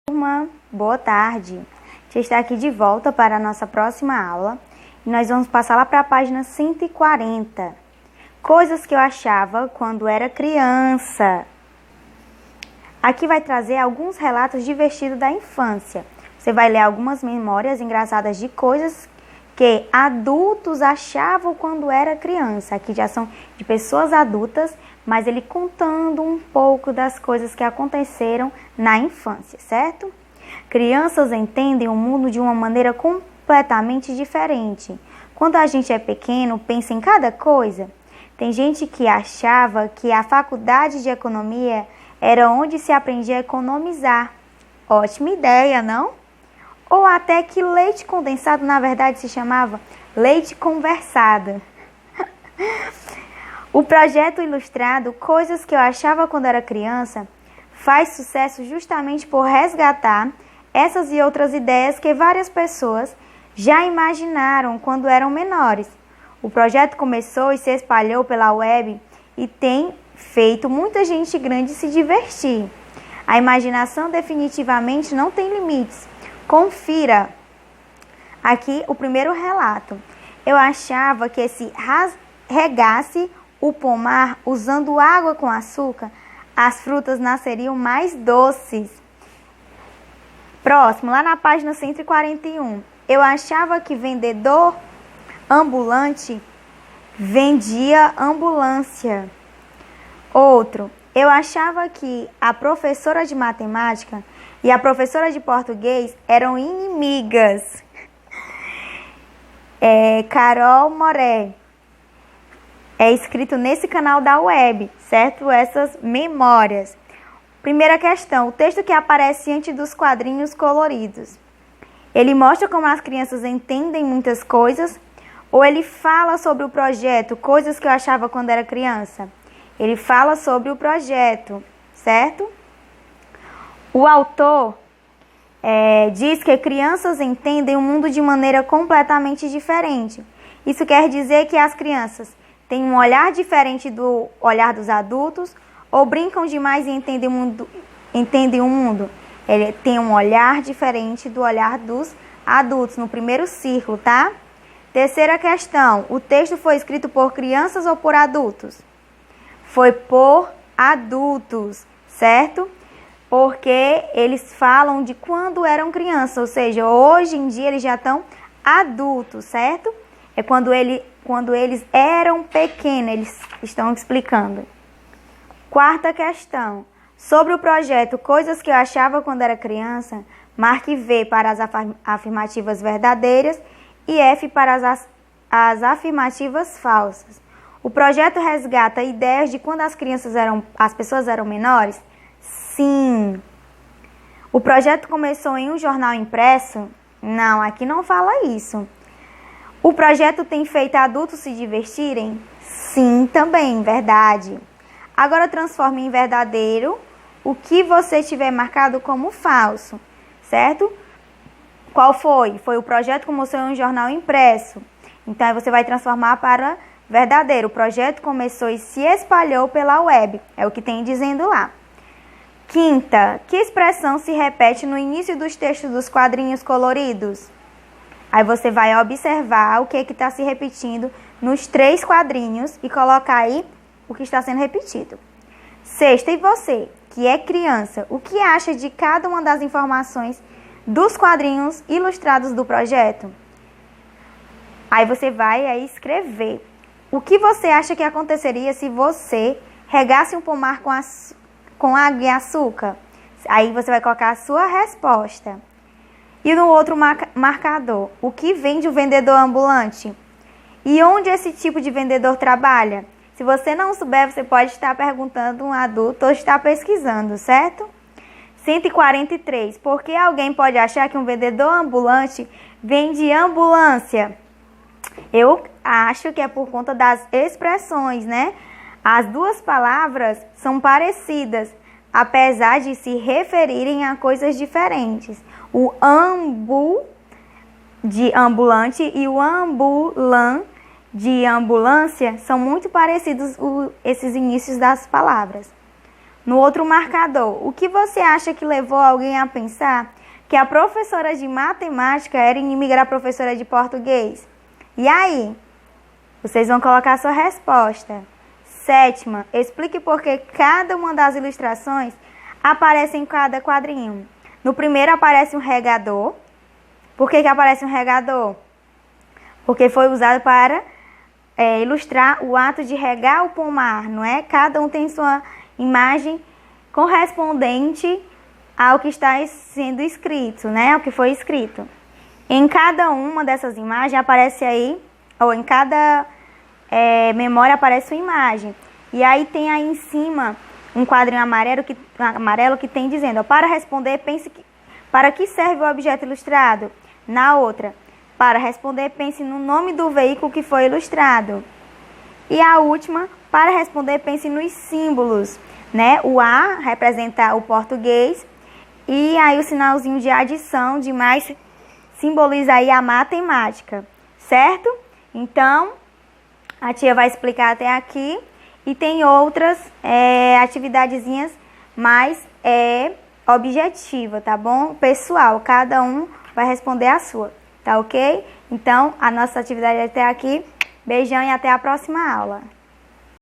Turma, boa tarde. Já está aqui de volta para a nossa próxima aula e nós vamos passar lá para a página 140. Coisas que eu achava quando era criança. Aqui vai trazer alguns relatos divertidos da infância. Você vai ler algumas memórias engraçadas de coisas que adultos achavam quando era criança. Aqui já são de pessoas adultas, mas ele contando um pouco das coisas que aconteceram na infância, certo? Crianças entendem o mundo de uma maneira completamente diferente. Quando a gente é pequeno, pensa em cada coisa. Tem gente que achava que a faculdade de economia era onde se aprendia a economizar. Ótima ideia, não? Ou até que leite condensado, na verdade, se chamava leite conversado. O projeto ilustrado Coisas que eu achava quando era criança faz sucesso justamente por resgatar essas e outras ideias que várias pessoas já imaginaram quando eram menores. O projeto começou e se espalhou pela web e tem feito muita gente grande se divertir. A imaginação definitivamente não tem limites. Confira aqui o primeiro relato. Eu achava que se regasse o pomar usando água com açúcar, as frutas nasceriam mais doces. Próximo, lá na página 141. Eu achava que vendedor ambulante vendia ambulância. Outro, eu achava que a professora de matemática e a professora de português eram inimigas. Carol Moré. É escrito nesse canal da web, certo? Essas memórias. Primeira questão, o texto que aparece antes dos quadrinhos coloridos. Ele mostra como as crianças entendem muitas coisas ou ele fala sobre o projeto, coisas que eu achava quando era criança? Ele fala sobre o projeto, certo? O autor diz que crianças entendem o mundo de maneira completamente diferente. Isso quer dizer que as crianças têm um olhar diferente do olhar dos adultos ou brincam demais e entendem o mundo? Ele tem um olhar diferente do olhar dos adultos, no primeiro círculo, tá? Terceira questão, o texto foi escrito por crianças ou por adultos? Foi por adultos, certo? Porque eles falam de quando eram crianças, ou seja, hoje em dia eles já estão adultos, certo? É quando eles eram pequenos, eles estão explicando. Quarta questão, sobre o projeto Coisas que eu achava quando era criança, marque V para as afirmativas verdadeiras e F para as afirmativas falsas. O projeto resgata ideias de quando as pessoas eram menores? Sim. O projeto começou em um jornal impresso? Não, aqui não fala isso. O projeto tem feito adultos se divertirem? Sim, também, verdade. Agora transforme em verdadeiro o que você tiver marcado como falso, certo? Qual foi? Foi o projeto começou em um jornal impresso. Então, você vai transformar para verdadeiro. O projeto começou e se espalhou pela web. É o que tem dizendo lá. Quinta, que expressão se repete no início dos textos dos quadrinhos coloridos? Aí você vai observar o que está se repetindo nos 3 quadrinhos e colocar aí o que está sendo repetido. Sexta, e você, que é criança, o que acha de cada uma das informações dos quadrinhos ilustrados do projeto? Aí você vai aí escrever. O que você acha que aconteceria se você regasse um pomar com água e açúcar? Aí você vai colocar a sua resposta. E no outro marcador, o que vende o vendedor ambulante? E onde esse tipo de vendedor trabalha? Se você não souber, você pode estar perguntando a um adulto ou estar pesquisando, certo? 143. Por que alguém pode achar que um vendedor ambulante vende ambulância? Eu acho que é por conta das expressões, né? As duas palavras são parecidas, apesar de se referirem a coisas diferentes. O ambu de ambulante e o ambulan de ambulância são muito parecidos esses inícios das palavras. No outro marcador, o que você acha que levou alguém a pensar que a professora de matemática era inimiga da professora de português? E aí? Vocês vão colocar a sua resposta. Sétima, explique por que cada uma das ilustrações aparece em cada quadrinho. No primeiro aparece um regador. Por que aparece um regador? Porque foi usado para ilustrar o ato de regar o pomar, não é? Cada um tem sua imagem correspondente ao que está sendo escrito, né? Ao que foi escrito. Em cada uma dessas imagens aparece aí, ou em cada memória aparece uma imagem. E aí tem aí em cima um quadrinho amarelo que tem dizendo, ó, para responder, pense para que serve o objeto ilustrado. Na outra, para responder, pense no nome do veículo que foi ilustrado. E a última, para responder, pense nos símbolos, né? O A representa o português e aí o sinalzinho de adição de mais simboliza aí a matemática, certo? Então, a tia vai explicar até aqui e tem outras atividadezinhas mais objetiva, tá bom? Pessoal, cada um vai responder a sua, tá ok? Então, a nossa atividade é até aqui. Beijão e até a próxima aula.